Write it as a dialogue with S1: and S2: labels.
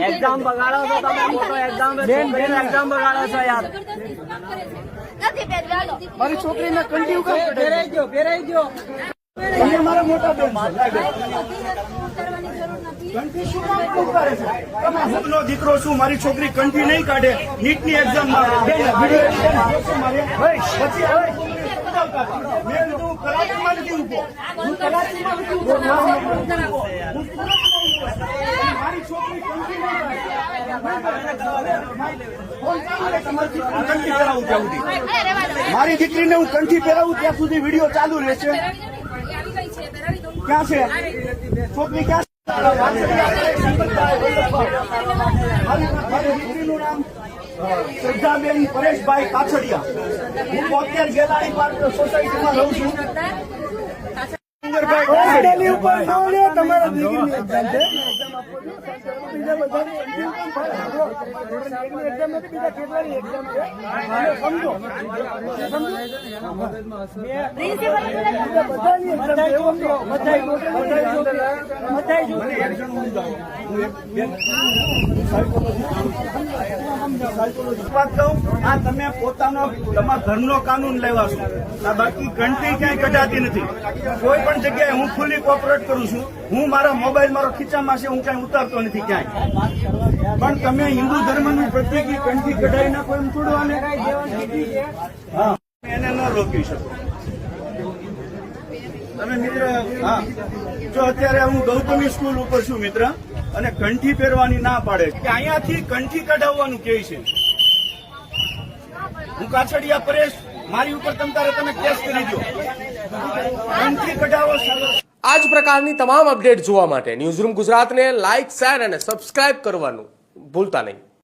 S1: Exam બગાડો છો તમે, મોટો એક્ઝામ બગાડો છો યાર.
S2: મારી છોકરીને કંટીવ કામ પહેરાઈ ગયો મારા મોટા બેન નો દીકરો છું, મારી છોકરી કંઠી નહીં કાઢે. નીટની એક્ઝામમાં કરાચીમાં નથી ઉભો. મારી છોકરી કંઠી મારી દીકરીને હું કંઠી પહેરાવું ત્યાં સુધી વિડીયો ચાલુ રહેશે. ક્યાં છે છોકરી? ક્યાં? મારી દીકરીનું નામ શ્રદ્ધાબેન પરેશભાઈ કાછડિયા. હું 72 ગેલાણી પાર્ક સોસાયટીમાં રહું છું. તમારા દીકરીની એક્ઝામ છે. આ તમે પોતાનો તમારા ઘરનો કાનૂન લેવા છો. બાકી ઘંટી ક્યાંય કઢાતી નથી. કોઈ પણ જગ્યાએ હું ફૂલી કોઓપરેટ કરું છું. હું મારા મોબાઈલ મારો ખીચામાં છે, હું ક્યાંય ઉતારતો નથી ક્યાંય. પણ તમે હિન્દુ ધર્મનું પ્રત્યેક કંઠી કઢાઈ નાખો એમ છોડવાને હા એને ન રોકી શકો તમે મિત્ર. હા, જો અત્યારે હું ગૌતમી સ્કૂલ ઉપર છું મિત્ર, અને કંઠી પહેરવાની ના પાડે કે અહીંયાથી કંઠી કઢાવવાનું કહે છે. હું કાછડિયા પરેશ, મારી ઉપર તમે કેસ કરી દો. કંઠી કઢાવો.
S3: આ જ પ્રકારની તમામ અપડેટ જોવા માટે ન્યૂઝરૂમ ગુજરાતને લાઇક, શેર અને સબસ્ક્રાઇબ કરવાનું ભૂલતા નહીં.